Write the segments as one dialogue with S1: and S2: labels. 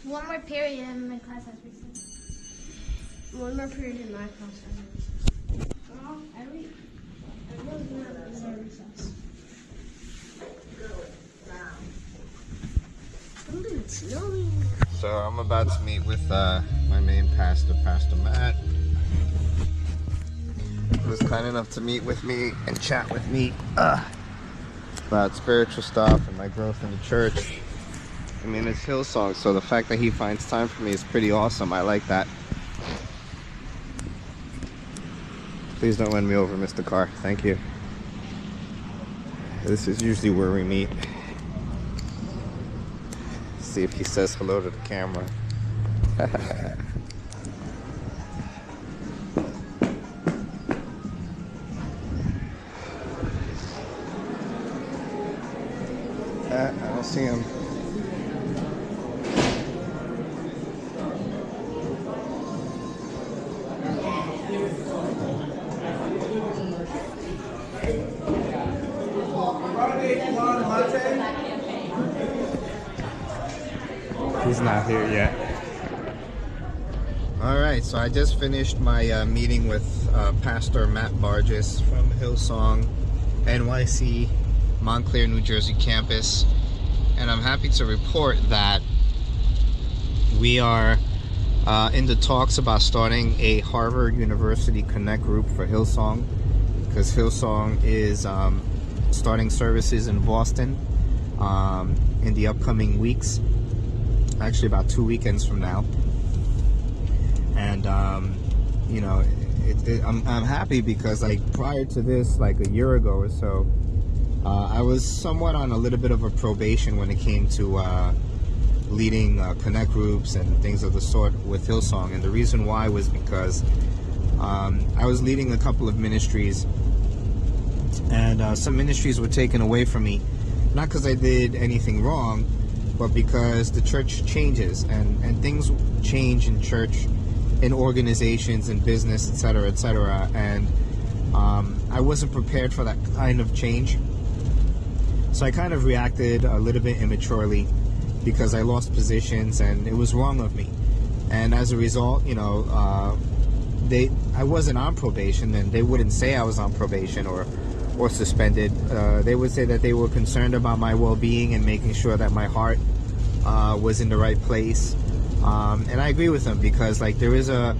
S1: One more period in my class has recess. One more period in my class has recess. Well, everyone's gonna have a recess. Something's snowing.
S2: So I'm about to meet with my main pastor, Pastor Matt, who was kind enough to meet with me and chat with me about spiritual stuff and my growth in the church. I mean, it's Hillsong, so the fact that he finds time for me is pretty awesome. I like that. Please don't run me over, Mr. Carr. Thank you. This is usually where we meet. See if he says hello to the camera. I don't see him. He's not here yet. Alright, so I just finished my meeting with Pastor Matt Barges from Hillsong NYC Montclair, New Jersey campus, and I'm happy to report that we are in the talks about starting a Harvard University Connect group for Hillsong, because Hillsong is starting services in Boston in the upcoming weeks, actually about 2 weekends from now. And you know, I'm happy because, like, prior to this, like a year ago or so, I was somewhat on a little bit of a probation when it came to leading connect groups and things of the sort with Hillsong. And the reason why was because I was leading a couple of ministries, and some ministries were taken away from me, not because I did anything wrong, but because the church changes, and things change in church, in organizations, in business, etc., etc. And I wasn't prepared for that kind of change. So I kind of reacted a little bit immaturely because I lost positions, and it was wrong of me. And as a result, you know, I wasn't on probation, and they wouldn't say I was on probation or suspended. They would say that they were concerned about my well-being and making sure that my heart was in the right place. And I agree with them, because, like, there is a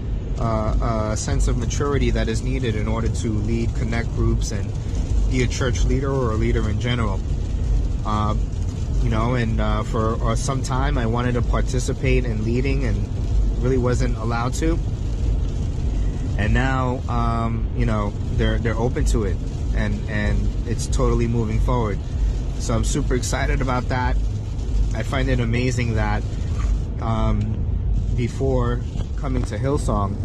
S2: sense of maturity that is needed in order to lead connect groups and be a church leader or a leader in general. You know, and for some time I wanted to participate in leading and really wasn't allowed to. And now, you know, they're open to it, and it's totally moving forward. So I'm super excited about that. I find it amazing that before coming to Hillsong,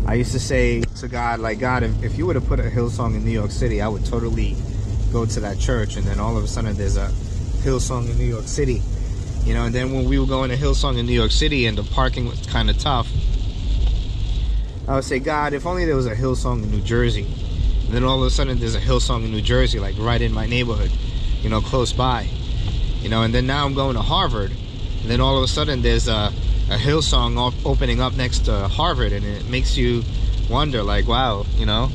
S2: I used to say to God, like, God, if you would have put a Hillsong in New York City, I would totally go to that church. And then all of a sudden there's a Hillsong in New York City, you know. And then when we were going to Hillsong in New York City and the parking was kind of tough, I would say, God, if only there was a Hillsong in New Jersey. And then all of a sudden there's a Hillsong in New Jersey, like right in my neighborhood, you know, close by, you know. And then now I'm going to Harvard, and then all of a sudden there's a Hillsong opening up next to Harvard, and it makes you wonder, like, wow, you know,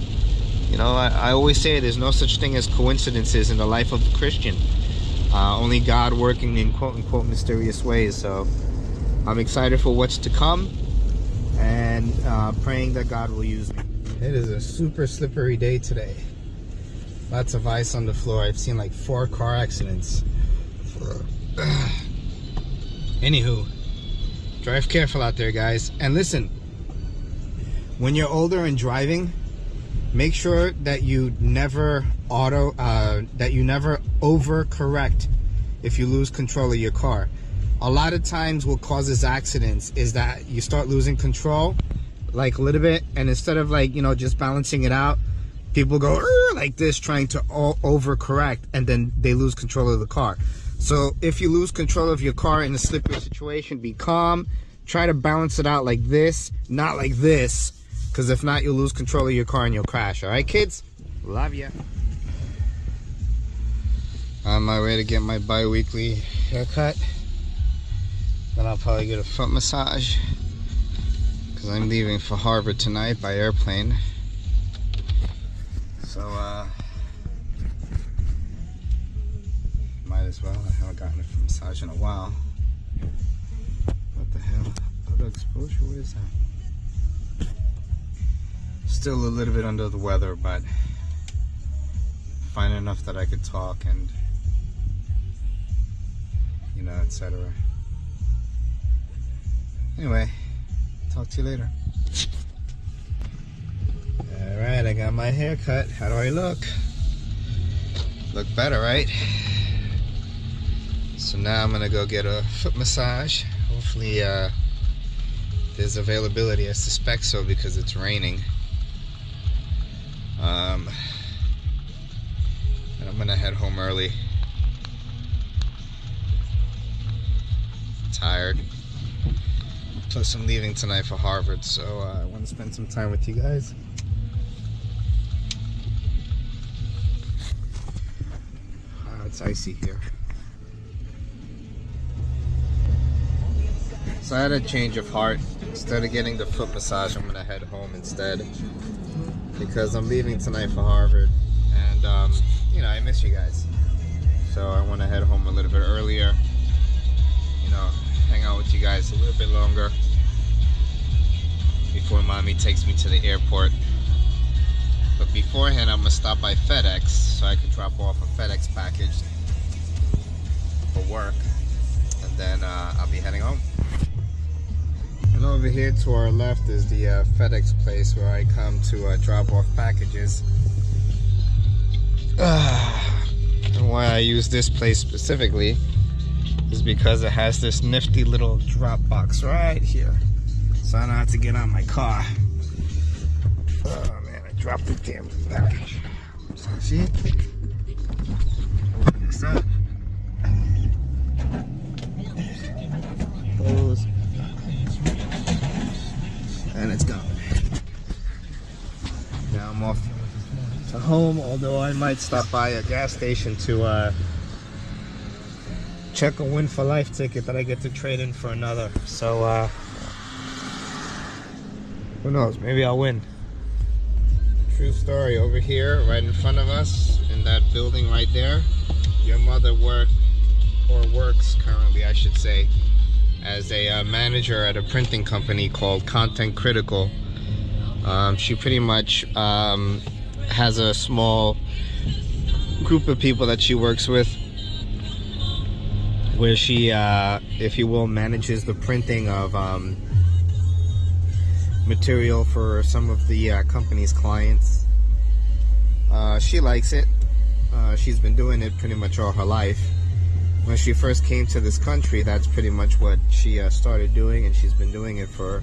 S2: I always say there's no such thing as coincidences in the life of the Christian. Only God working in quote-unquote mysterious ways. So I'm excited for what's to come, and praying that God will use me. It is a super slippery day today. Lots of ice on the floor. I've seen like 4 car accidents. Anywho, drive careful out there, guys. And listen, when you're older and driving, make sure that you never overcorrect if you lose control of your car. A lot of times what causes accidents is that you start losing control, like a little bit, and instead of, like, you know, just balancing it out, people go like this, trying to overcorrect, and then they lose control of the car. So if you lose control of your car in a slippery situation, be calm, try to balance it out like this, not like this, because if not, you'll lose control of your car and you'll crash. All right, kids? Love ya. On my way to get my bi-weekly haircut. Then I'll probably get a foot massage because I'm leaving for Harvard tonight by airplane. So might as well. I haven't gotten a foot massage in a while. What the hell? Auto exposure? What is that? Still a little bit under the weather, but fine enough that I could talk and, you know, etc. Anyway, talk to you later. Alright, I got my hair cut. How do I look? Look better, right? So now I'm gonna go get a foot massage. Hopefully there's availability. I suspect so because it's raining. And I'm gonna head home early. Tired. Plus I'm leaving tonight for Harvard, so I want to spend some time with you guys. It's icy here. So I had a change of heart. Instead of getting the foot massage, I'm gonna head home instead because I'm leaving tonight for Harvard, and you know, I miss you guys. So I want to head home a little bit earlier. You know, hang out with you guys a little bit longer before mommy takes me to the airport. But beforehand, I'm gonna stop by FedEx so I can drop off a FedEx package for work, and then I'll be heading home. And over here to our left is the FedEx place where I come to drop off packages. And why I use this place specifically is because it has this nifty little drop box right here, so I don't have to get out my car. Oh man, I dropped the damn package. So see it? Open this up. Close. And it's gone. Now I'm off to home, although I might stop by a gas station to check a Win for Life ticket that I get to trade in for another. So who knows, maybe I'll win. True story. Over here, right in front of us, in that building right there, your mother works currently, I should say, as a manager at a printing company called Content Critical. She pretty much has a small group of people that she works with, where she, if you will, manages the printing of material for some of the company's clients. She likes it. She's been doing it pretty much all her life. When she first came to this country, that's pretty much what she started doing, and she's been doing it for,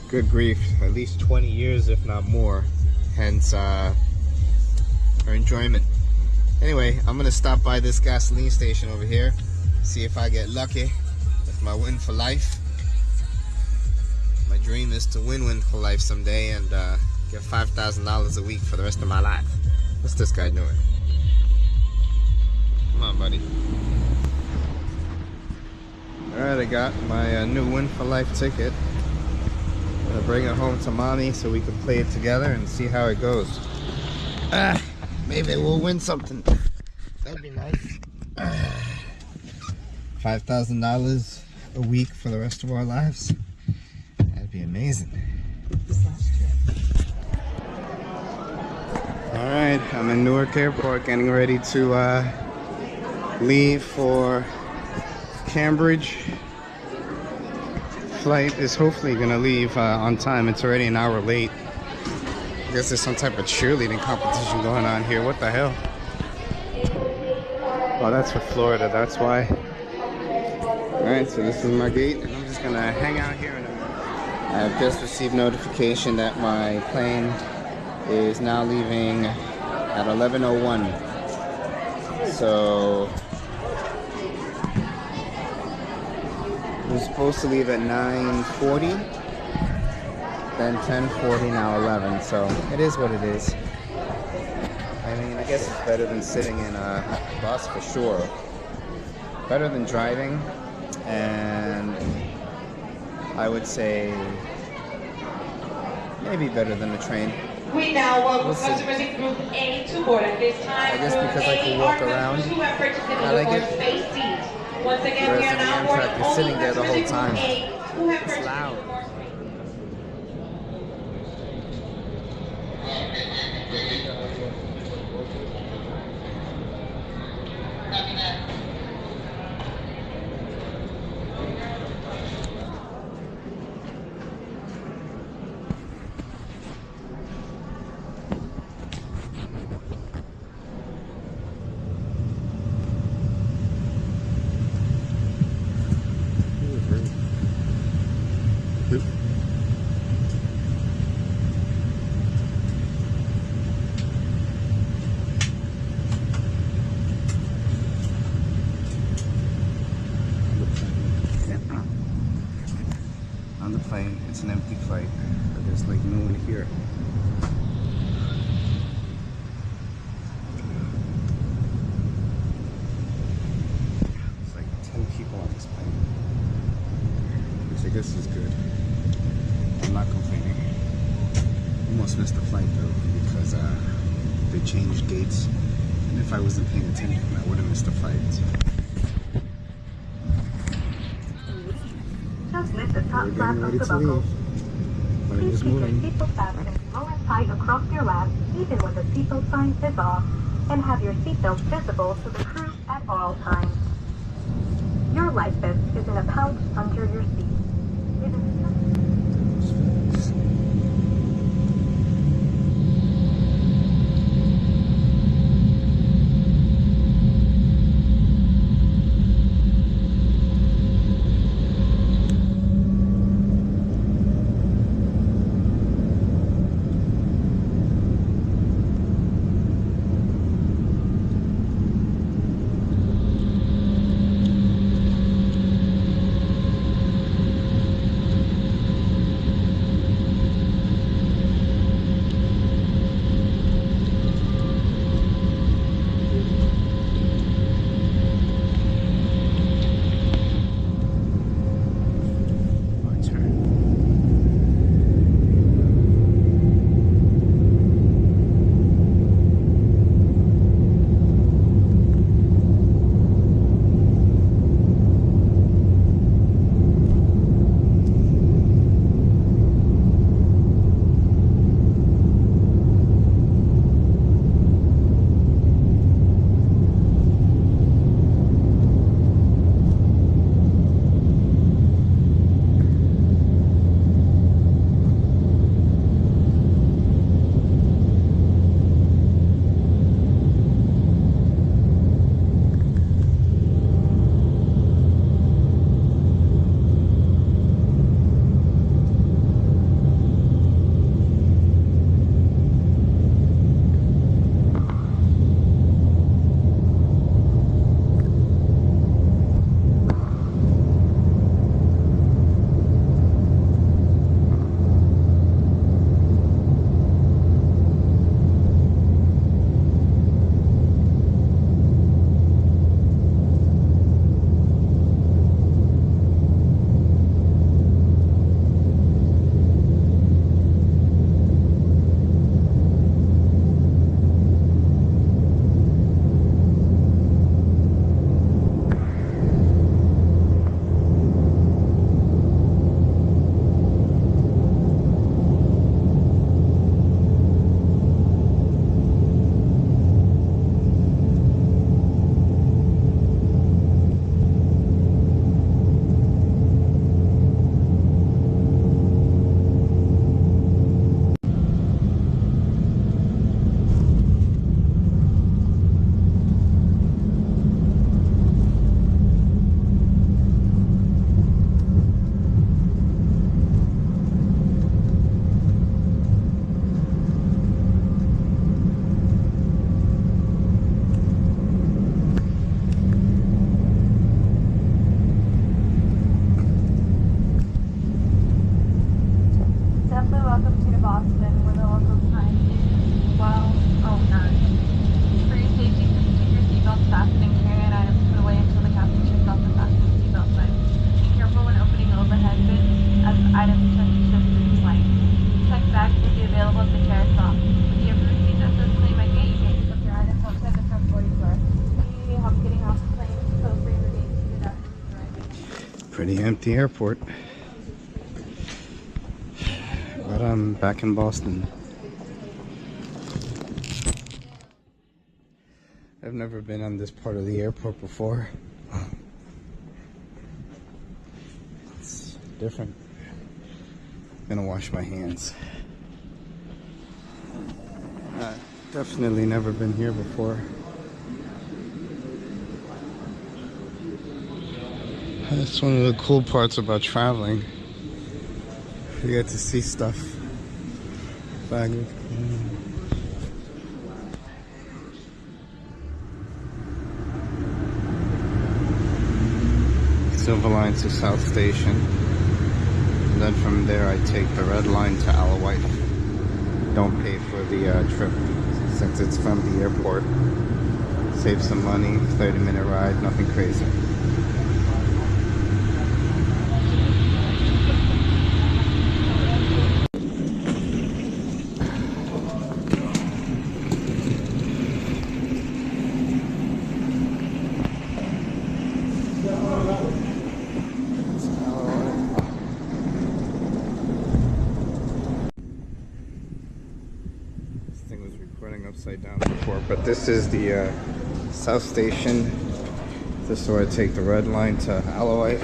S2: good grief, at least 20 years, if not more. Hence her enjoyment. Anyway, I'm gonna stop by this gasoline station over here, see if I get lucky with my Win for Life. My dream is to win for life someday and get $5,000 a week for the rest of my life. What's this guy doing? Come on, buddy. Alright, I got my new Win for Life ticket. I'm gonna bring it home to mommy so we can play it together and see how it goes. Maybe we'll win something. That'd be nice. $5,000 a week for the rest of our lives. That'd be amazing. Alright, I'm in Newark Airport getting ready to leave for Cambridge. Flight is hopefully gonna leave on time. It's already an hour late. I guess there's some type of cheerleading competition going on here. What the hell? Oh, that's for Florida, that's why. Alright, so this is my gate, and I'm just gonna hang out here in a minute. I have just received notification that my plane is now leaving at 11:01. So we're supposed to leave at 9:40, then 10:40, now 11. So it is what it is. I mean, I guess it's better than sitting in a bus for sure. Better than driving. and I would say maybe better than the train.
S3: We now welcome
S2: We'll see.
S3: customers in Group A to board at this time.
S2: I guess
S3: Group
S2: because I
S3: A
S2: can walk
S3: are
S2: around,
S3: customers who have purchased
S2: I
S3: an
S2: like
S3: uniform
S2: it.
S3: space seat. Once again,
S2: Whereas
S3: we are
S2: in the
S3: now
S2: Amtrak,
S3: boarding
S2: you're
S3: only
S2: sitting there the
S3: customers
S2: whole
S3: in Group
S2: time.
S3: A who have
S2: It's
S3: purchased
S2: loud.
S3: a uniform space.
S2: On the plane, it's an empty flight. There's like no one here. It's like 10 people on this plane. Which I guess is good. I'm not complaining. Almost missed the flight though because they changed gates. And if I wasn't paying attention, I would have missed the flight.
S4: Just lift the top
S2: We're
S4: flap
S2: getting
S4: of
S2: ready
S4: the
S2: to
S4: buckle.
S2: leave. Plane
S4: Please
S2: is
S4: keep your
S2: moving.
S4: seatbelt fastened low and tight across your lap, even when the seatbelt sign is off, and have your seatbelt visible to the crew at all times. Your life vest is in a pouch under your seat. It is
S2: Pretty empty airport. But I'm back in Boston. I've never been on this part of the airport before. It's different. I'm gonna wash my hands. Definitely never been here before. That's one of the cool parts about traveling. You get to see stuff. Silver Line to South Station. And then from there I take the Red Line to Alewife. Don't pay for the trip since it's from the airport. Save some money, 30-minute ride, nothing crazy. Upside down before, but this is the South Station. This is where I take the Red Line to Alewife.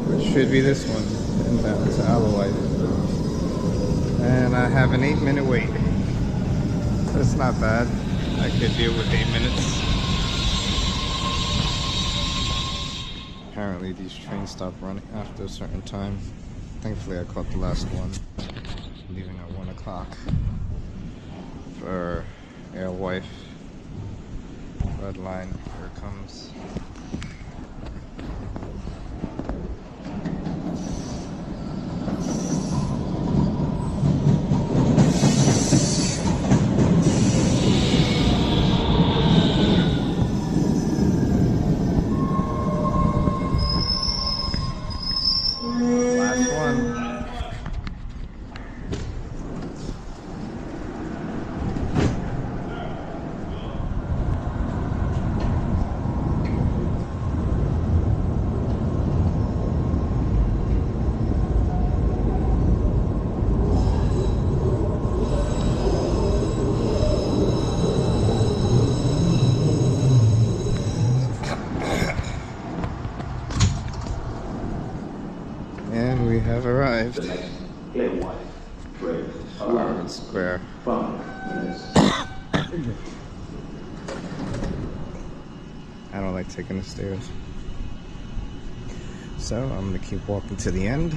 S2: Which should be this one, and down to Alewife. And I have an 8-minute wait. That's not bad. I could deal with 8 minutes. Apparently these trains stop running after a certain time. Thankfully I caught the last one, leaving at 1 o'clock for Alewife. Red Line, here it comes. And we have arrived. Harvard Square. I don't like taking the stairs. So I'm gonna keep walking to the end.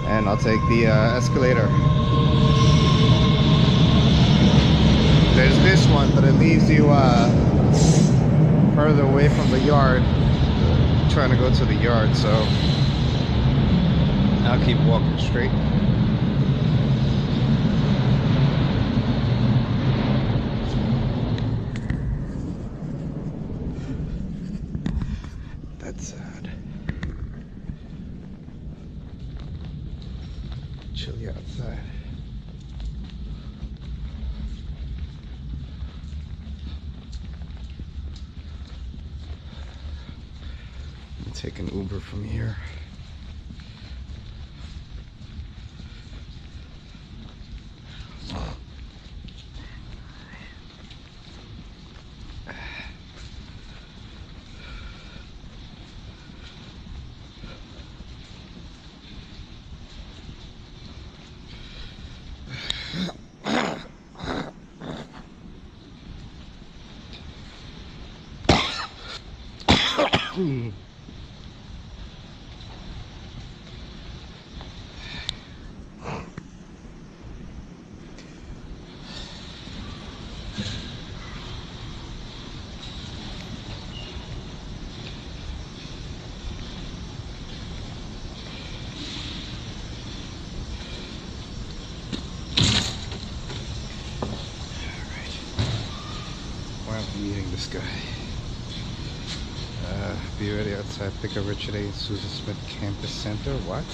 S2: And I'll take the escalator. There's this one, but it leaves you further away from the yard. I'm trying to go to the yard, so I'll keep walking straight. That's sad. Chilly outside. Take an Uber from here. Meeting this guy. Be ready outside. Pick up Richard A. Susan Smith Campus Center. What?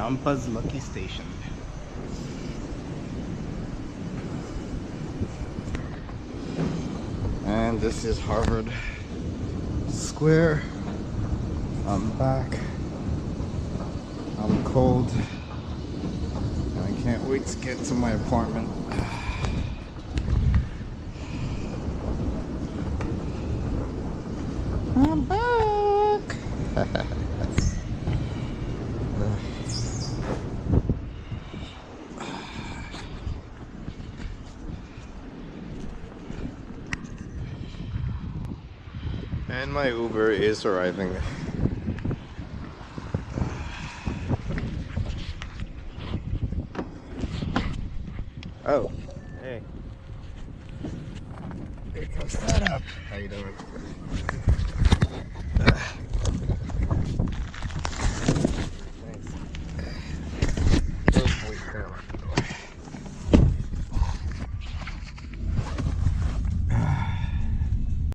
S2: Yampa's Lucky Station. And this is Harvard Square. I'm back. I'm cold. And I can't wait to get to my apartment. I'm back. And my Uber is arriving. Oh, hey. Here comes that up. How you doing?